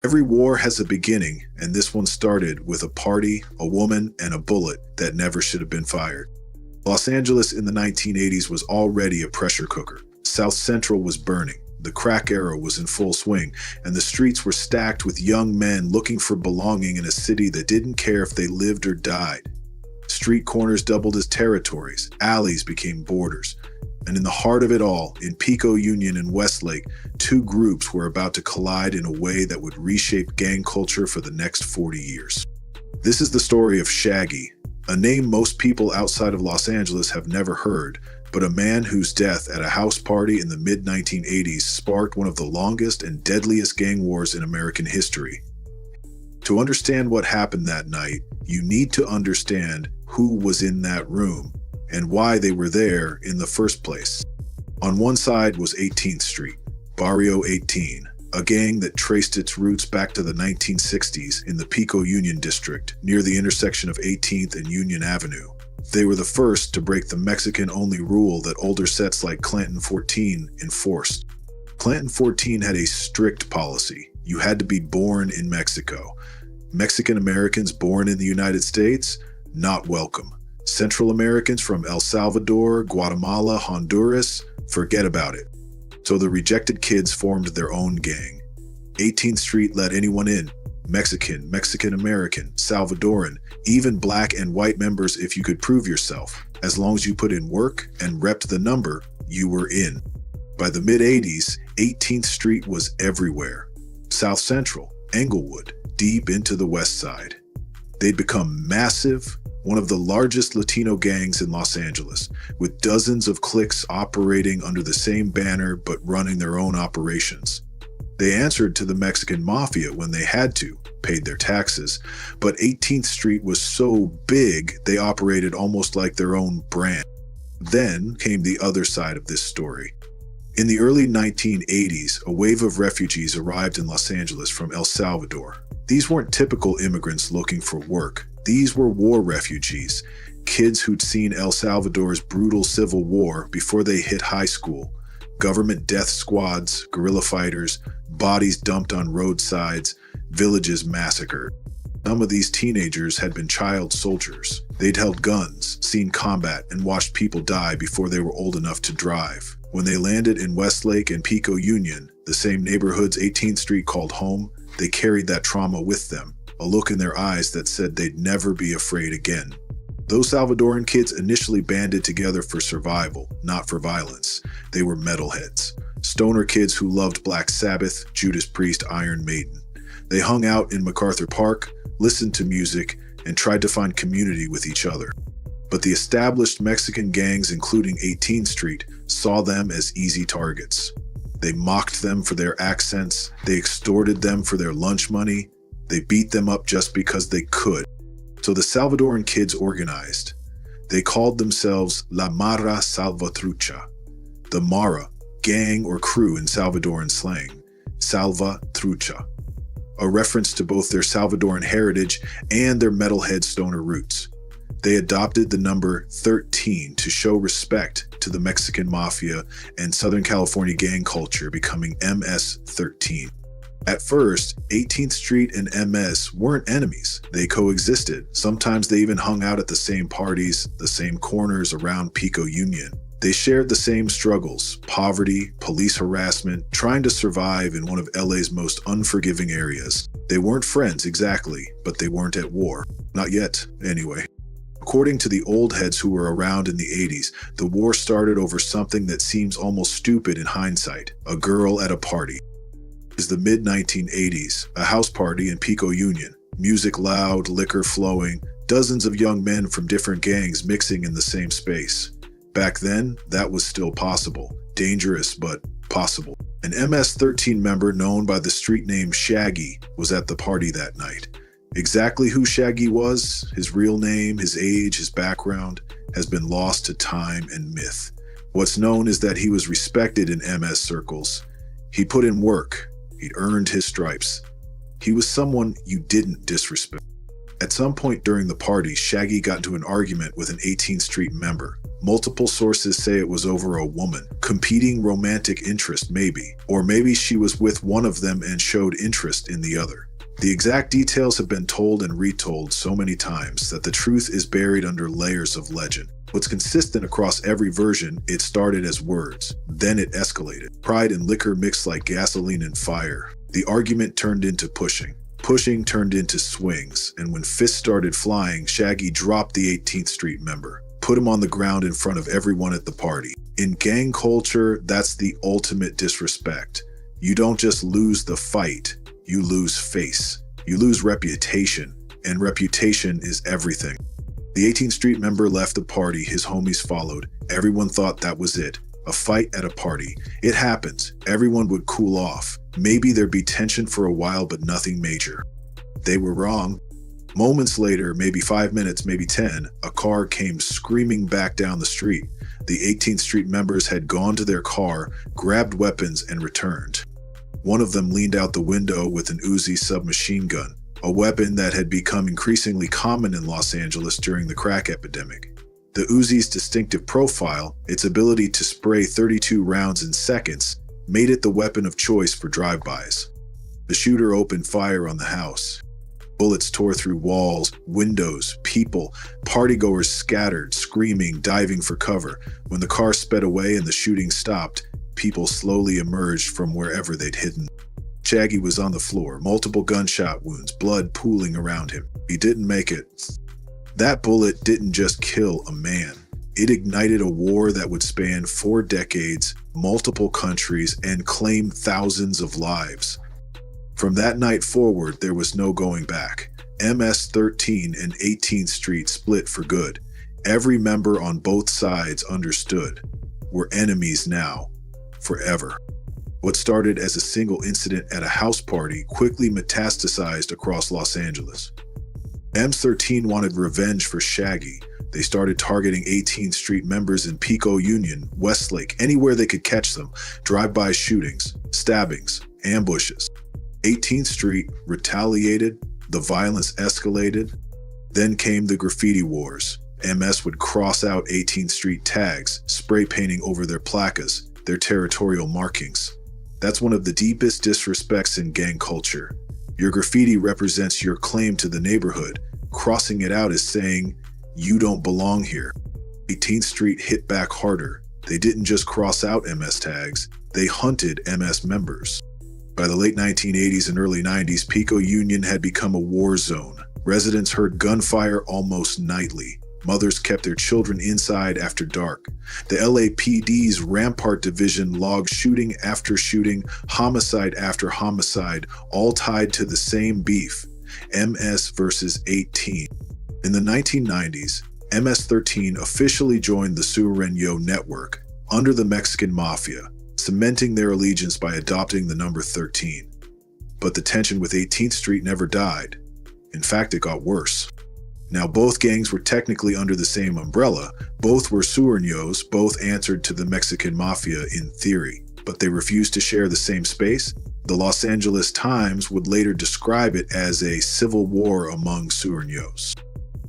Every war has a beginning, and this one started with a party, a woman, and a bullet that never should have been fired. Los Angeles in the 1980s was already a pressure cooker. South Central was burning. The crack era was in full swing, and the streets were stacked with young men looking for belonging in a city that didn't care if they lived or died. Street corners doubled as territories, alleys became borders, and in the heart of it all, in Pico Union and Westlake, two groups were about to collide in a way that would reshape gang culture for the next 40 years. This is the story of Shaggy, a name most people outside of Los Angeles have never heard, but a man whose death at a house party in the mid-1980s sparked one of the longest and deadliest gang wars in American history. To understand what happened that night, you need to understand who was in that room and why they were there in the first place. On one side was 18th Street, Barrio 18, a gang that traced its roots back to the 1960s in the Pico Union district near the intersection of 18th and Union Avenue. They were the first to break the Mexican-only rule that older sets like Clanton 14 enforced. Clanton 14 had a strict policy. You had to be born in Mexico. Mexican Americans born in the United States, not welcome. Central Americans from El Salvador, Guatemala, Honduras, forget about it. So the rejected kids formed their own gang. 18th Street let anyone in. Mexican, Mexican-American, Salvadoran, even black and white members if you could prove yourself. As long as you put in work and repped the number, you were in. By the mid-80s, 18th Street was everywhere. South Central, Englewood, deep into the West Side. They'd become massive, one of the largest Latino gangs in Los Angeles, with dozens of cliques operating under the same banner but running their own operations. They answered to the Mexican mafia when they had to, paid their taxes, but 18th Street was so big they operated almost like their own brand. Then came the other side of this story. In the early 1980s, a wave of refugees arrived in Los Angeles from El Salvador. These weren't typical immigrants looking for work. These were war refugees, kids who'd seen El Salvador's brutal civil war before they hit high school. Government death squads, guerrilla fighters, bodies dumped on roadsides, villages massacred. Some of these teenagers had been child soldiers. They'd held guns, seen combat, and watched people die before they were old enough to drive. When they landed in Westlake and Pico Union, the same neighborhoods 18th Street called home, they carried that trauma with them, a look in their eyes that said they'd never be afraid again. Those Salvadoran kids initially banded together for survival, not for violence. They were metalheads. Stoner kids who loved Black Sabbath, Judas Priest, Iron Maiden. They hung out in MacArthur Park, listened to music, and tried to find community with each other. But the established Mexican gangs, including 18th Street, saw them as easy targets. They mocked them for their accents, they extorted them for their lunch money, they beat them up just because they could. So the Salvadoran kids organized. They called themselves La Mara Salvatrucha, the Mara, gang or crew in Salvadoran slang, Salvatrucha, a reference to both their Salvadoran heritage and their metalhead stoner roots. They adopted the number 13 to show respect to the Mexican mafia and Southern California gang culture, becoming MS-13. At first, 18th Street and MS weren't enemies. They coexisted. Sometimes they even hung out at the same parties, the same corners around Pico Union. They shared the same struggles: poverty, police harassment, trying to survive in one of LA's most unforgiving areas. They weren't friends exactly, but they weren't at war. Not yet, anyway. According to the old heads who were around in the 80s, the war started over something that seems almost stupid in hindsight: a girl at a party. It was the mid-1980s, a house party in Pico Union. Music loud, liquor flowing, dozens of young men from different gangs mixing in the same space. Back then, that was still possible. Dangerous, but possible. An MS-13 member known by the street name Shaggy was at the party that night. Exactly who Shaggy was, his real name, his age, his background, has been lost to time and myth. What's known is that he was respected in MS circles. He put in work. He'd earned his stripes. He was someone you didn't disrespect. At some point during the party, Shaggy got into an argument with an 18th Street member. Multiple sources say it was over a woman, competing romantic interest maybe, or maybe she was with one of them and showed interest in the other. The exact details have been told and retold so many times that the truth is buried under layers of legend. What's consistent across every version, it started as words, then it escalated. Pride and liquor mixed like gasoline and fire. The argument turned into pushing. Pushing turned into swings, and when fists started flying, Shaggy dropped the 18th Street member, put him on the ground in front of everyone at the party. In gang culture, that's the ultimate disrespect. You don't just lose the fight, you lose face. You lose reputation, and reputation is everything. The 18th Street member left the party, his homies followed. Everyone thought that was it. A fight at a party. It happens. Everyone would cool off. Maybe there'd be tension for a while, but nothing major. They were wrong. Moments later, maybe 5 minutes, maybe 10, a car came screaming back down the street. The 18th Street members had gone to their car, grabbed weapons, and returned. One of them leaned out the window with an Uzi submachine gun, a weapon that had become increasingly common in Los Angeles during the crack epidemic. The Uzi's distinctive profile, its ability to spray 32 rounds in seconds, made it the weapon of choice for drive-bys. The shooter opened fire on the house. Bullets tore through walls, windows, people. Partygoers scattered, screaming, diving for cover. When the car sped away and the shooting stopped, people slowly emerged from wherever they'd hidden. Shaggy was on the floor, multiple gunshot wounds, blood pooling around him. He didn't make it. That bullet didn't just kill a man. It ignited a war that would span 4 decades, multiple countries, and claim thousands of lives. From that night forward, there was no going back. MS-13 and 18th Street split for good. Every member on both sides understood. We're enemies now, forever. What started as a single incident at a house party quickly metastasized across Los Angeles. MS-13 wanted revenge for Shaggy. They started targeting 18th Street members in Pico Union, Westlake, anywhere they could catch them. Drive-by shootings, stabbings, ambushes. 18th Street retaliated, the violence escalated. Then came the graffiti wars. MS would cross out 18th Street tags, spray painting over their placas, their territorial markings. That's one of the deepest disrespects in gang culture. Your graffiti represents your claim to the neighborhood. Crossing it out is saying, you don't belong here. 18th Street hit back harder. They didn't just cross out MS tags, they hunted MS members. By the late 1980s and early 90s, Pico Union had become a war zone. Residents heard gunfire almost nightly. Mothers kept their children inside after dark. The LAPD's Rampart Division logged shooting after shooting, homicide after homicide, all tied to the same beef, MS versus 18. In the 1990s, MS-13 officially joined the Sureño network under the Mexican Mafia, cementing their allegiance by adopting the number 13. But the tension with 18th Street never died. In fact, it got worse. Now, both gangs were technically under the same umbrella. Both were Sureños, both answered to the Mexican Mafia in theory, but they refused to share the same space. The Los Angeles Times would later describe it as a civil war among Sureños.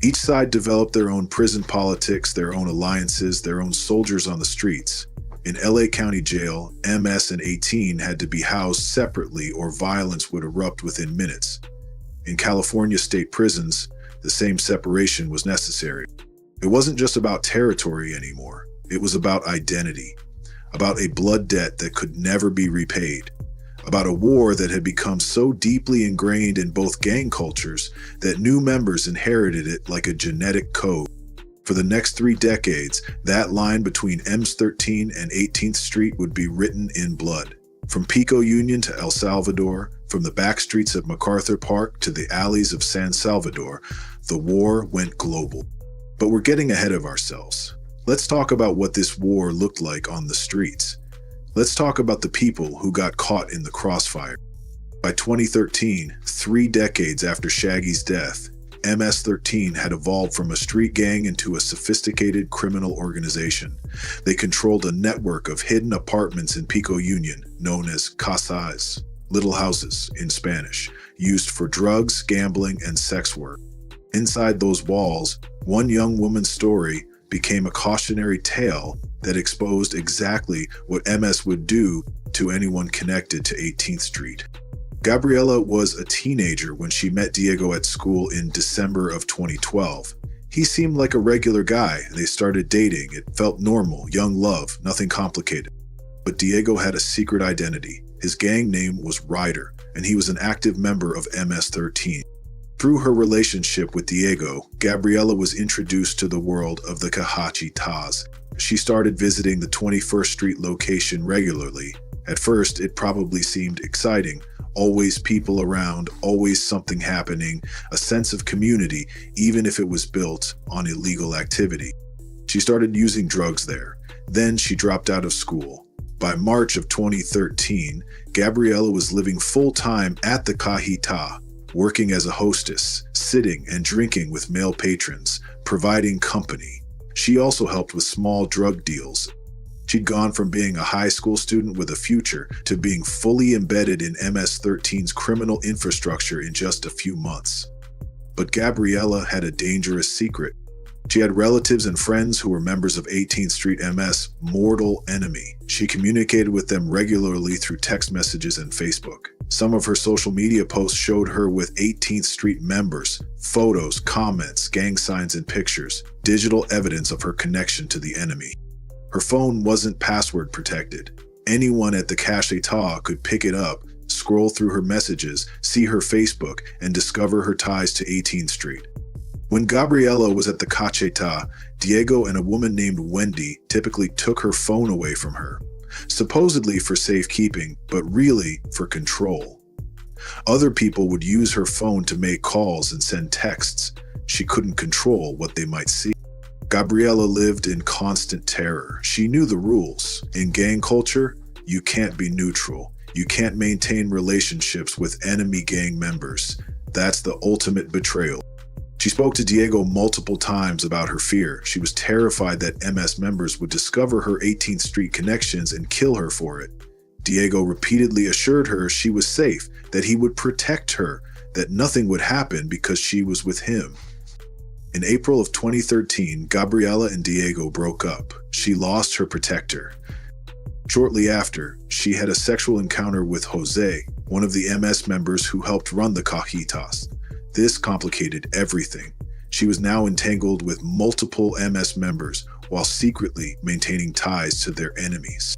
Each side developed their own prison politics, their own alliances, their own soldiers on the streets. In LA County Jail, MS and 18 had to be housed separately or violence would erupt within minutes. In California state prisons, the same separation was necessary. It wasn't just about territory anymore. It was about identity, about a blood debt that could never be repaid, about a war that had become so deeply ingrained in both gang cultures that new members inherited it like a genetic code. For the next 3 decades, that line between MS-13 and 18th Street would be written in blood. From Pico Union to El Salvador, from the back streets of MacArthur Park to the alleys of San Salvador, the war went global. But we're getting ahead of ourselves. Let's talk about what this war looked like on the streets. Let's talk about the people who got caught in the crossfire. By 2013, 3 decades after Shaggy's death, MS-13 had evolved from a street gang into a sophisticated criminal organization. They controlled a network of hidden apartments in Pico Union, known as casas, little houses in Spanish, used for drugs, gambling, and sex work. Inside those walls, one young woman's story became a cautionary tale that exposed exactly what MS would do to anyone connected to 18th Street. Gabriela was a teenager when she met Diego at school in December of 2012. He seemed like a regular guy, and they started dating. It felt normal, young love, nothing complicated. But Diego had a secret identity. His gang name was Ryder, and he was an active member of MS-13. Through her relationship with Diego, Gabriela was introduced to the world of the Cajitas. She started visiting the 21st Street location regularly. At first, it probably seemed exciting. Always people around, always something happening, a sense of community, even if it was built on illegal activity. She started using drugs there. Then she dropped out of school. By March of 2013, Gabriela was living full-time at the Cajita, working as a hostess, sitting and drinking with male patrons, providing company. She also helped with small drug deals. She'd gone from being a high school student with a future to being fully embedded in MS-13's criminal infrastructure in just a few months. But Gabriela had a dangerous secret. She had relatives and friends who were members of 18th Street MS' mortal enemy. She communicated with them regularly through text messages and Facebook. Some of her social media posts showed her with 18th Street members, photos, comments, gang signs, and pictures, digital evidence of her connection to the enemy. Her phone wasn't password protected. Anyone at the Cajita could pick it up, scroll through her messages, see her Facebook, and discover her ties to 18th Street. When Gabriela was at the Cajita, Diego and a woman named Wendy typically took her phone away from her, supposedly for safekeeping, but really for control. Other people would use her phone to make calls and send texts. She couldn't control what they might see. Gabriela lived in constant terror. She knew the rules. In gang culture, you can't be neutral. You can't maintain relationships with enemy gang members. That's the ultimate betrayal. She spoke to Diego multiple times about her fear. She was terrified that MS members would discover her 18th Street connections and kill her for it. Diego repeatedly assured her she was safe, that he would protect her, that nothing would happen because she was with him. In April of 2013, Gabriela and Diego broke up. She lost her protector. Shortly after, she had a sexual encounter with Jose, one of the MS members who helped run the Cajitas. This complicated everything. She was now entangled with multiple MS members while secretly maintaining ties to their enemies.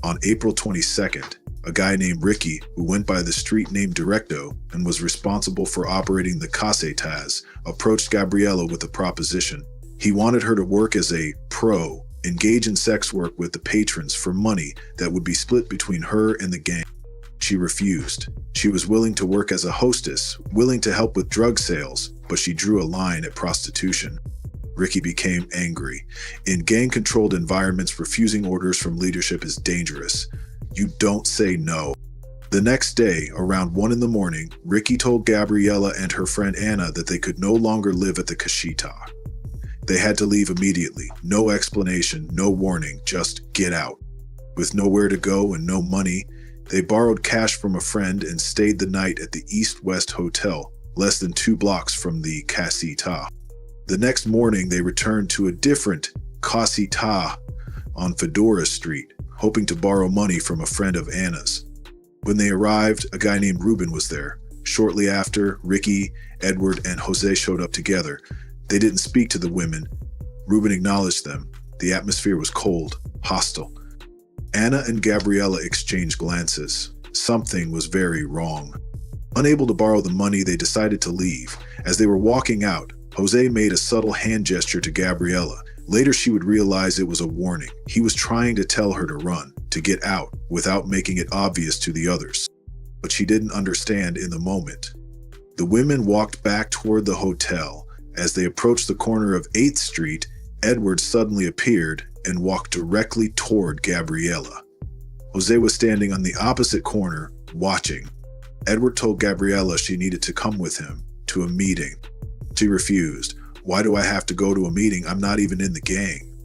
On April 22nd, a guy named Ricky, who went by the street name Directo and was responsible for operating the Cajitas, approached Gabriela with a proposition. He wanted her to work as a pro, engage in sex work with the patrons for money that would be split between her and the gang. She refused. She was willing to work as a hostess, willing to help with drug sales, but she drew a line at prostitution. Ricky became angry. In gang-controlled environments, refusing orders from leadership is dangerous. You don't say no. The next day, around 1 a.m, Ricky told Gabriela and her friend Anna that they could no longer live at the Cajita. They had to leave immediately. No explanation, no warning, just get out. With nowhere to go and no money, they borrowed cash from a friend and stayed the night at the East-West Hotel, less than 2 blocks from the Cajita. The next morning, they returned to a different Cajita on Fedora Street, hoping to borrow money from a friend of Anna's. When they arrived, a guy named Ruben was there. Shortly after, Ricky, Edward, and Jose showed up together. They didn't speak to the women. Ruben acknowledged them. The atmosphere was cold, hostile. Anna and Gabriela exchanged glances. Something was very wrong. Unable to borrow the money, they decided to leave. As they were walking out, Jose made a subtle hand gesture to Gabriela. Later, she would realize it was a warning. He was trying to tell her to run, to get out, without making it obvious to the others. But she didn't understand in the moment. The women walked back toward the hotel. As they approached the corner of 8th Street, Edward suddenly appeared and walked directly toward Gabriela. Jose was standing on the opposite corner, watching. Edward told Gabriela she needed to come with him to a meeting. She refused. Why do I have to go to a meeting? I'm not even in the gang.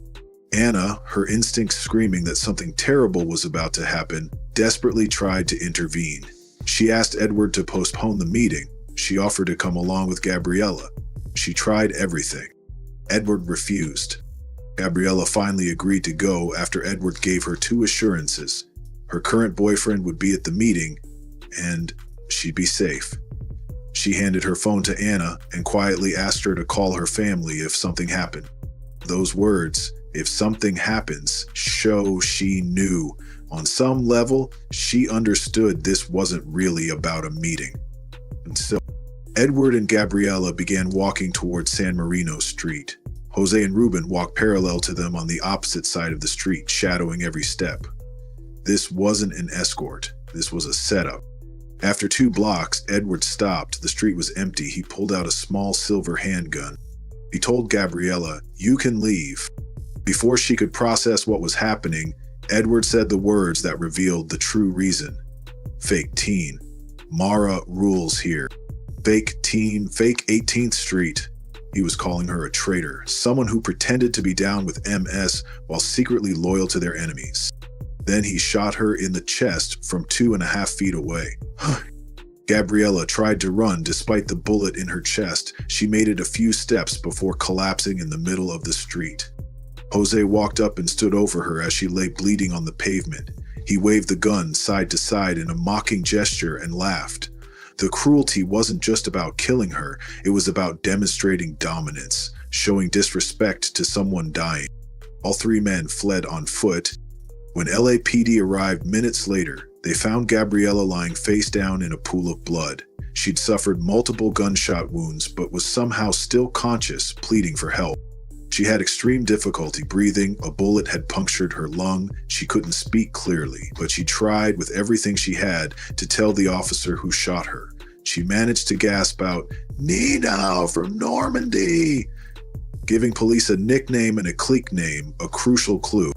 Anna, her instincts screaming that something terrible was about to happen, desperately tried to intervene. She asked Edward to postpone the meeting. She offered to come along with Gabriela. She tried everything. Edward refused. Gabriela finally agreed to go after Edward gave her 2 assurances. Her current boyfriend would be at the meeting, and she'd be safe. She handed her phone to Anna and quietly asked her to call her family if something happened. Those words, "if something happens," show she knew. On some level, she understood this wasn't really about a meeting. And so, Edward and Gabriela began walking toward San Marino Street. Jose and Ruben walked parallel to them on the opposite side of the street, shadowing every step. This wasn't an escort. This was a setup. After 2 blocks, Edward stopped. The street was empty. He pulled out a small silver handgun. He told Gabriela, "You can leave." Before she could process what was happening, Edward said the words that revealed the true reason. "Fake teen. Mara rules here. Fake teen, fake 18th Street." He was calling her a traitor, someone who pretended to be down with MS while secretly loyal to their enemies. Then he shot her in the chest from 2.5 feet away. Gabriela tried to run despite the bullet in her chest. She made it a few steps before collapsing in the middle of the street. Jose walked up and stood over her as she lay bleeding on the pavement. He waved the gun side to side in a mocking gesture and laughed. The cruelty wasn't just about killing her, it was about demonstrating dominance, showing disrespect to someone dying. All 3 men fled on foot. When LAPD arrived minutes later, they found Gabriela lying face down in a pool of blood. She'd suffered multiple gunshot wounds but was somehow still conscious, pleading for help. She had extreme difficulty breathing. A bullet had punctured her lung. She couldn't speak clearly, but she tried with everything she had to tell the officer who shot her. She managed to gasp out, "Nina from Normandy," giving police a nickname and a clique name, a crucial clue.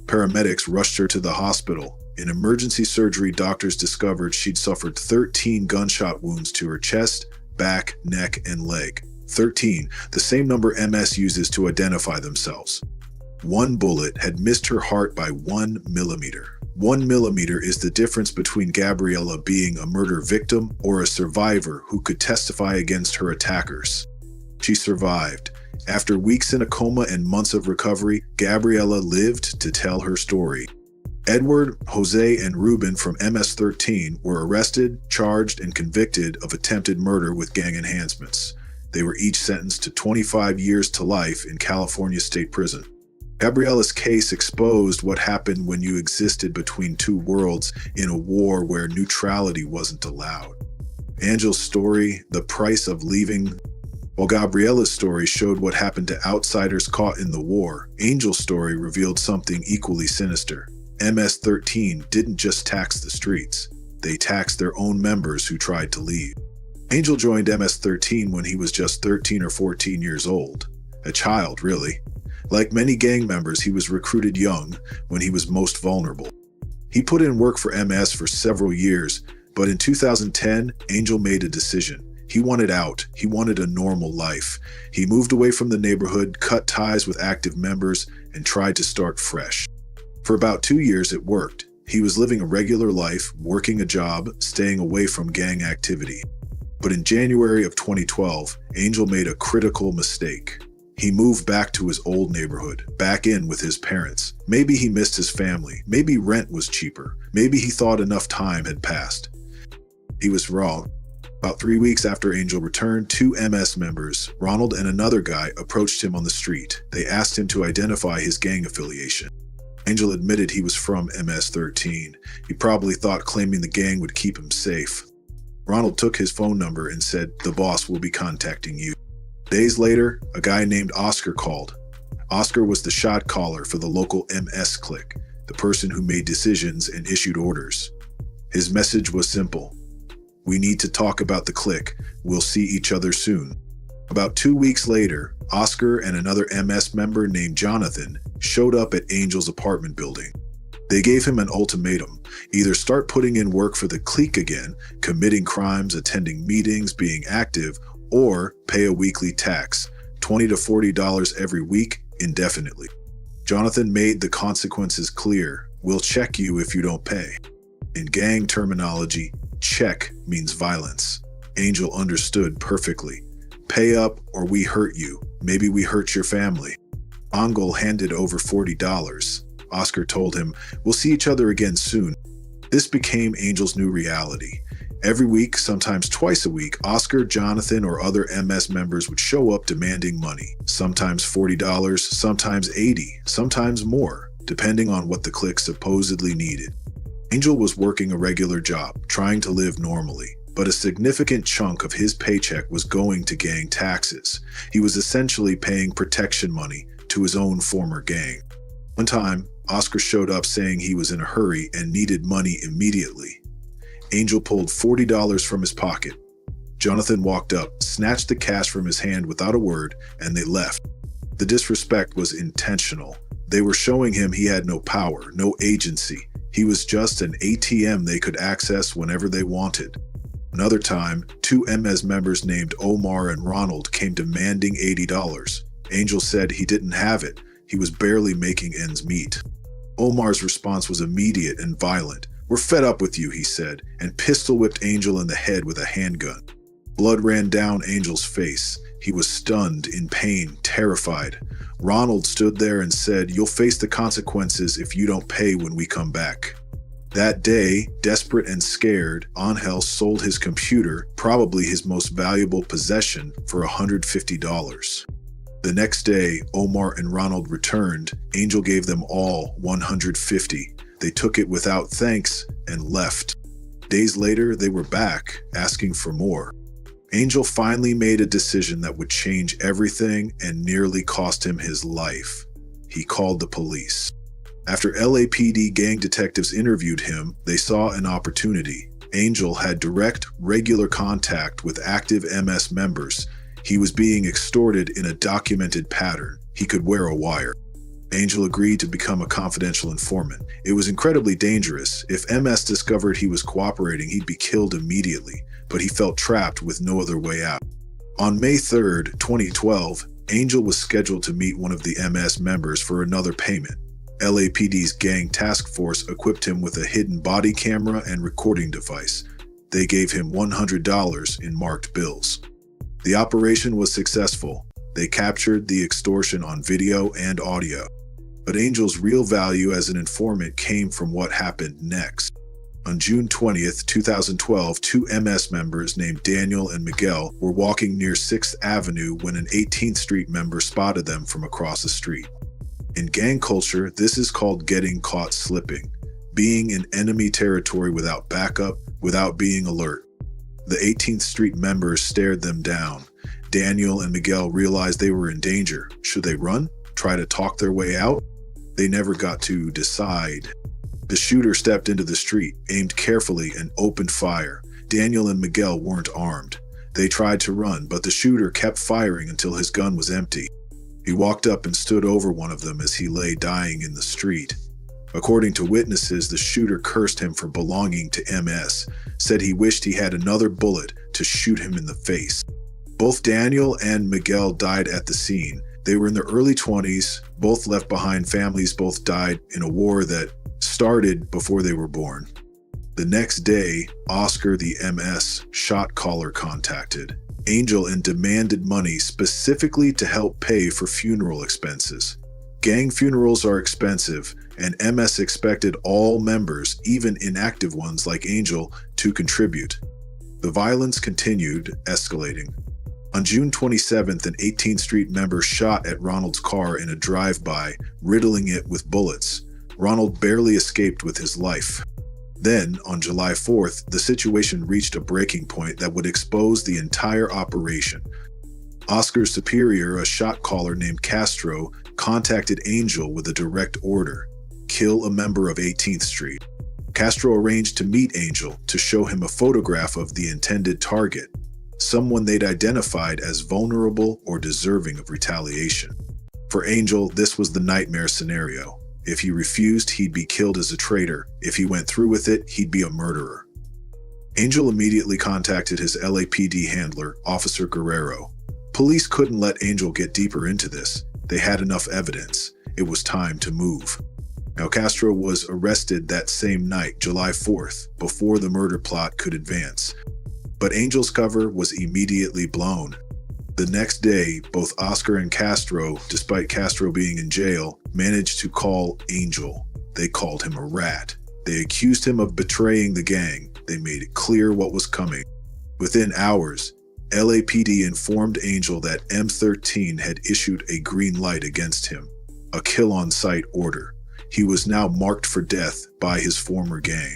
Paramedics rushed her to the hospital. In emergency surgery, doctors discovered she'd suffered 13 gunshot wounds to her chest, back, neck, and leg. 13, the same number MS uses to identify themselves. 1 bullet had missed her heart by 1 millimeter. 1 millimeter is the difference between Gabriela being a murder victim or a survivor who could testify against her attackers. She survived. After weeks in a coma and months of recovery, Gabriela lived to tell her story. Edward, Jose, and Ruben from MS-13 were arrested, charged, and convicted of attempted murder with gang enhancements. They were each sentenced to 25 years to life in California State Prison. Gabriela's case exposed what happened when you existed between 2 worlds in a war where neutrality wasn't allowed. Angel's story, the price of leaving. While Gabriela's story showed what happened to outsiders caught in the war, Angel's story revealed something equally sinister. MS-13 didn't just tax the streets. They taxed their own members who tried to leave. Angel joined MS-13 when he was just 13 or 14 years old. A child, really. Like many gang members, he was recruited young, when he was most vulnerable. He put in work for MS for several years, but in 2010, Angel made a decision. He wanted out. He wanted a normal life. He moved away from the neighborhood, cut ties with active members, and tried to start fresh. For about 2 years, it worked. He was living a regular life, working a job, staying away from gang activity. But in January of 2012, Angel made a critical mistake. He moved back to his old neighborhood, back in with his parents. Maybe he missed his family. Maybe rent was cheaper. Maybe he thought enough time had passed. He was wrong. About 3 weeks after Angel returned, 2 MS members, Ronald and another guy, approached him on the street. They asked him to identify his gang affiliation. Angel admitted he was from MS-13. He probably thought claiming the gang would keep him safe. Ronald took his phone number and said, "The boss will be contacting you." Days later, a guy named Oscar called. Oscar was the shot caller for the local MS clique, the person who made decisions and issued orders. His message was simple. "We need to talk about the clique. We'll see each other soon." About 2 weeks later, Oscar and another MS member named Jonathan showed up at Angel's apartment building. They gave him an ultimatum: either start putting in work for the clique again, committing crimes, attending meetings, being active, or pay a weekly tax, $20 to $40 every week, indefinitely. Jonathan made the consequences clear. "We'll check you if you don't pay." In gang terminology, check means violence. Angel understood perfectly. Pay up or we hurt you. Maybe we hurt your family. Angel handed over $40. Oscar told him, "We'll see each other again soon." This became Angel's new reality. Every week, sometimes twice a week, Oscar, Jonathan, or other MS members would show up demanding money. Sometimes $40, sometimes $80, sometimes more, depending on what the clique supposedly needed. Angel was working a regular job, trying to live normally, but a significant chunk of his paycheck was going to gang taxes. He was essentially paying protection money to his own former gang. One time, Oscar showed up saying he was in a hurry and needed money immediately. Angel pulled $40 from his pocket. Jonathan walked up, snatched the cash from his hand without a word, and they left. The disrespect was intentional. They were showing him he had no power, no agency. He was just an ATM they could access whenever they wanted. Another time, two MS members named Omar and Ronald came demanding $80. Angel said he didn't have it. He was barely making ends meet. Omar's response was immediate and violent. "We're fed up with you," he said, and pistol-whipped Angel in the head with a handgun. Blood ran down Angel's face. He was stunned, in pain, terrified. Ronald stood there and said, "You'll face the consequences if you don't pay when we come back." That day, desperate and scared, Angel sold his computer, probably his most valuable possession, for $150. The next day, Omar and Ronald returned. Angel gave them all $150. They took it without thanks and left. Days later, they were back, asking for more. Angel finally made a decision that would change everything and nearly cost him his life. He called the police. After LAPD gang detectives interviewed him, they saw an opportunity. Angel had direct, regular contact with active MS members. He was being extorted in a documented pattern. He could wear a wire. Angel agreed to become a confidential informant. It was incredibly dangerous. If MS discovered he was cooperating, he'd be killed immediately, but he felt trapped with no other way out. On May 3rd, 2012, Angel was scheduled to meet one of the MS members for another payment. LAPD's gang task force equipped him with a hidden body camera and recording device. They gave him $100 in marked bills. The operation was successful. They captured the extortion on video and audio. But Angel's real value as an informant came from what happened next. On June 20th, 2012, two MS members named Daniel and Miguel were walking near 6th Avenue when an 18th Street member spotted them from across the street. In gang culture, this is called getting caught slipping, being in enemy territory without backup, without being alert. The 18th Street members stared them down. Daniel and Miguel realized they were in danger. Should they run? Try to talk their way out? They never got to decide. The shooter stepped into the street, aimed carefully, and opened fire. Daniel and Miguel weren't armed. They tried to run, but the shooter kept firing until his gun was empty. He walked up and stood over one of them as he lay dying in the street. According to witnesses, the shooter cursed him for belonging to MS, said he wished he had another bullet to shoot him in the face. Both Daniel and Miguel died at the scene. They were in their early 20s, both left behind families, both died in a war that started before they were born. The next day, Oscar, the MS shot caller, contacted Angel and demanded money specifically to help pay for funeral expenses. Gang funerals are expensive, and MS expected all members, even inactive ones like Angel, to contribute. The violence continued, escalating. On June 27th, an 18th Street member shot at Ronald's car in a drive-by, riddling it with bullets. Ronald barely escaped with his life. Then, on July 4th, the situation reached a breaking point that would expose the entire operation. Oscar's superior, a shot caller named Castro, contacted Angel with a direct order: kill a member of 18th Street. Castro arranged to meet Angel to show him a photograph of the intended target, someone they'd identified as vulnerable or deserving of retaliation. For Angel, this was the nightmare scenario. If he refused, he'd be killed as a traitor. If he went through with it, he'd be a murderer. Angel immediately contacted his LAPD handler, Officer Guerrero. Police couldn't let Angel get deeper into this. They had enough evidence. It was time to move. Now, Castro was arrested that same night, July 4th, before the murder plot could advance. But Angel's cover was immediately blown. The next day, both Oscar and Castro, despite Castro being in jail, managed to call Angel. They called him a rat. They accused him of betraying the gang. They made it clear what was coming. Within hours, LAPD informed Angel that MS-13 had issued a green light against him, a kill-on-sight order. He was now marked for death by his former gang.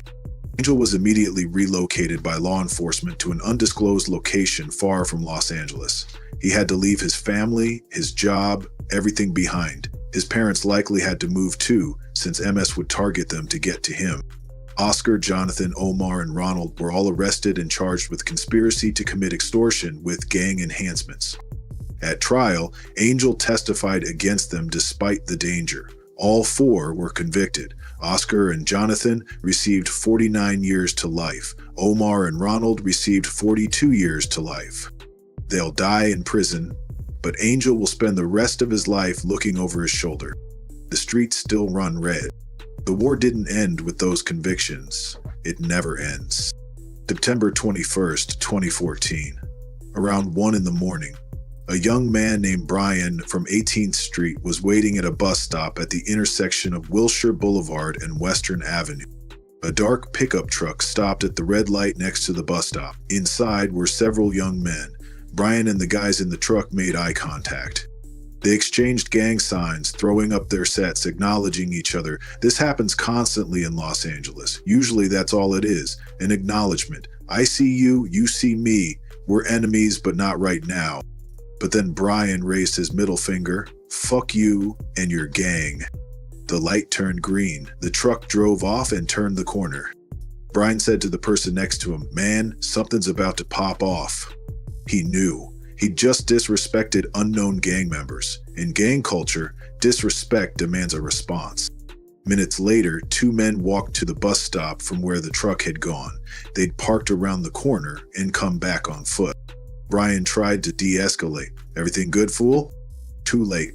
Angel was immediately relocated by law enforcement to an undisclosed location far from Los Angeles. He had to leave his family, his job, everything behind. His parents likely had to move too, since MS would target them to get to him. Oscar, Jonathan, Omar, and Ronald were all arrested and charged with conspiracy to commit extortion with gang enhancements. At trial, Angel testified against them despite the danger. All four were convicted. Oscar and Jonathan received 49 years to life. Omar and Ronald received 42 years to life. They'll die in prison, but Angel will spend the rest of his life looking over his shoulder. The streets still run red. The war didn't end with those convictions. It never ends. September 21st, 2014. Around 1 in the morning, a young man named Brian from 18th Street was waiting at a bus stop at the intersection of Wilshire Boulevard and Western Avenue. A dark pickup truck stopped at the red light next to the bus stop. Inside were several young men. Brian and the guys in the truck made eye contact. They exchanged gang signs, throwing up their sets, acknowledging each other. This happens constantly in Los Angeles. Usually that's all it is, an acknowledgement. I see you, you see me. We're enemies, but not right now. But then Brian raised his middle finger. Fuck you and your gang. The light turned green. The truck drove off and turned the corner. Brian said to the person next to him, "Man, something's about to pop off." He knew. He'd just disrespected unknown gang members. In gang culture, disrespect demands a response. Minutes later, two men walked to the bus stop from where the truck had gone. They'd parked around the corner and come back on foot. Brian tried to de-escalate. "Everything good, fool?" Too late.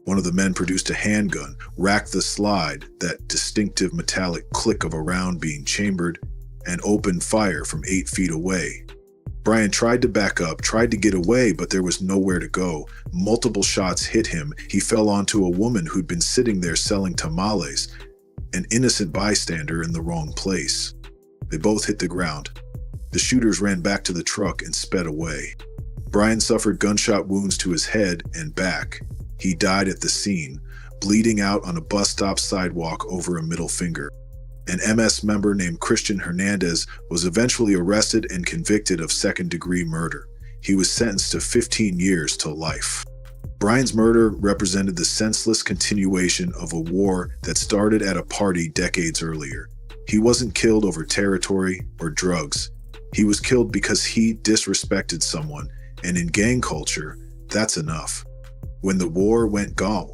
One of the men produced a handgun, racked the slide, that distinctive metallic click of a round being chambered, and opened fire from 8 feet away. Brian tried to back up, tried to get away, but there was nowhere to go. Multiple shots hit him. He fell onto a woman who'd been sitting there selling tamales, an innocent bystander in the wrong place. They both hit the ground. The shooters ran back to the truck and sped away. Brian suffered gunshot wounds to his head and back. He died at the scene, bleeding out on a bus stop sidewalk over a middle finger. An MS member named Christian Hernandez was eventually arrested and convicted of second-degree murder. He was sentenced to 15 years to life. Brian's murder represented the senseless continuation of a war that started at a party decades earlier. He wasn't killed over territory or drugs. He was killed because he disrespected someone, and in gang culture, that's enough. When the war went gone.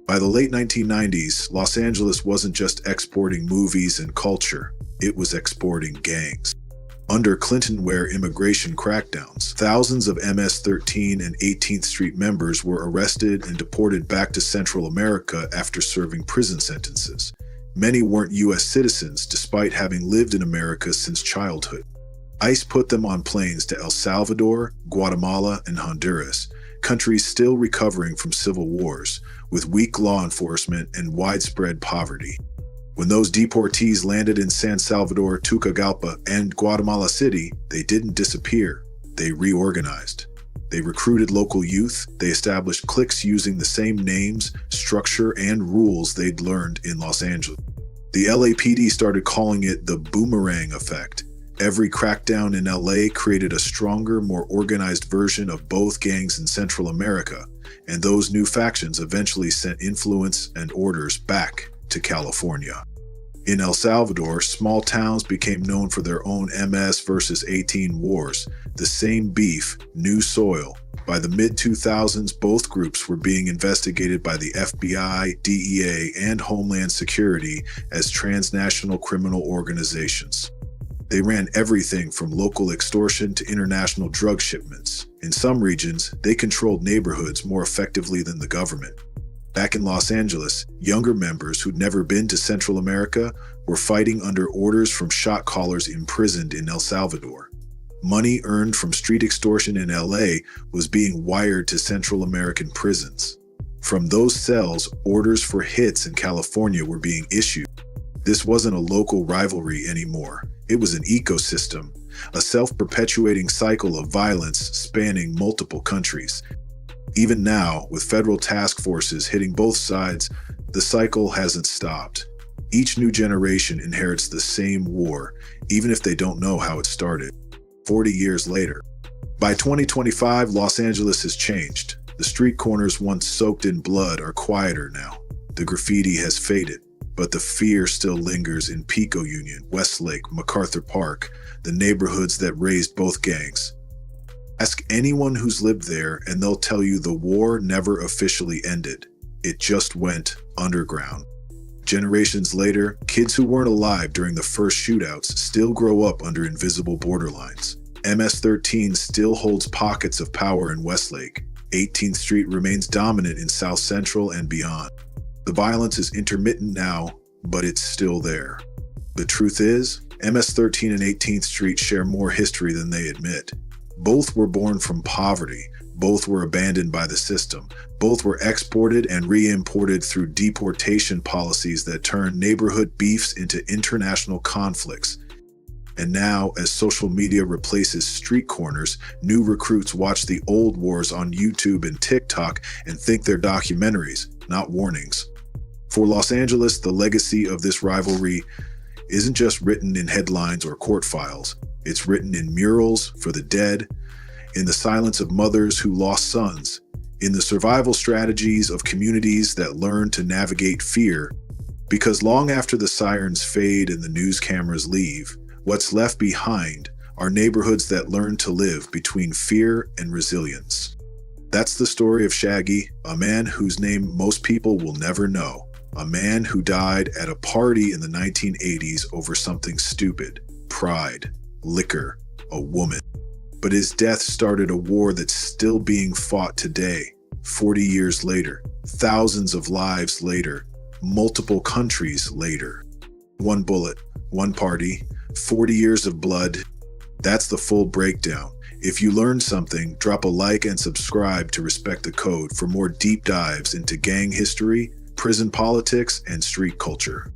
By the late 1990s, Los Angeles wasn't just exporting movies and culture, it was exporting gangs. Under Clinton-era immigration crackdowns, thousands of MS-13 and 18th Street members were arrested and deported back to Central America after serving prison sentences. Many weren't U.S. citizens despite having lived in America since childhood. ICE put them on planes to El Salvador, Guatemala, and Honduras, countries still recovering from civil wars, with weak law enforcement and widespread poverty. When those deportees landed in San Salvador, Tucagalpa, and Guatemala City, they didn't disappear. They reorganized. They recruited local youth. They established cliques using the same names, structure, and rules they'd learned in Los Angeles. The LAPD started calling it the Boomerang Effect. Every crackdown in LA created a stronger, more organized version of both gangs in Central America, and those new factions eventually sent influence and orders back to California. In El Salvador, small towns became known for their own MS versus 18 wars, the same beef, new soil. By the mid-2000s, both groups were being investigated by the FBI, DEA, and Homeland Security as transnational criminal organizations. They ran everything from local extortion to international drug shipments. In some regions, they controlled neighborhoods more effectively than the government. Back in Los Angeles, younger members who'd never been to Central America were fighting under orders from shot callers imprisoned in El Salvador. Money earned from street extortion in LA was being wired to Central American prisons. From those cells, orders for hits in California were being issued. This wasn't a local rivalry anymore. It was an ecosystem, a self-perpetuating cycle of violence spanning multiple countries. Even now, with federal task forces hitting both sides, the cycle hasn't stopped. Each new generation inherits the same war, even if they don't know how it started. 40 years later. By 2025, Los Angeles has changed. The street corners once soaked in blood are quieter now. The graffiti has faded, but the fear still lingers in Pico Union, Westlake, MacArthur Park, the neighborhoods that raised both gangs. Ask anyone who's lived there and they'll tell you the war never officially ended. It just went underground. Generations later, kids who weren't alive during the first shootouts still grow up under invisible borderlines. MS-13 still holds pockets of power in Westlake. 18th Street remains dominant in South Central and beyond. The violence is intermittent now, but it's still there. The truth is, MS-13 and 18th Street share more history than they admit. Both were born from poverty. Both were abandoned by the system. Both were exported and re-imported through deportation policies that turned neighborhood beefs into international conflicts. And now, as social media replaces street corners, new recruits watch the old wars on YouTube and TikTok and think they're documentaries, not warnings. For Los Angeles, the legacy of this rivalry isn't just written in headlines or court files. It's written in murals for the dead, in the silence of mothers who lost sons, in the survival strategies of communities that learn to navigate fear. Because long after the sirens fade and the news cameras leave, what's left behind are neighborhoods that learn to live between fear and resilience. That's the story of Shaggy, a man whose name most people will never know. A man who died at a party in the 1980s over something stupid: pride, liquor, a woman. But his death started a war that's still being fought today, 40 years later, thousands of lives later, multiple countries later. One bullet, one party, 40 years of blood. That's the full breakdown. If you learned something, drop a like and subscribe to Respect the Code for more deep dives into gang history, prison politics, and street culture.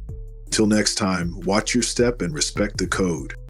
Till next time, watch your step and respect the code.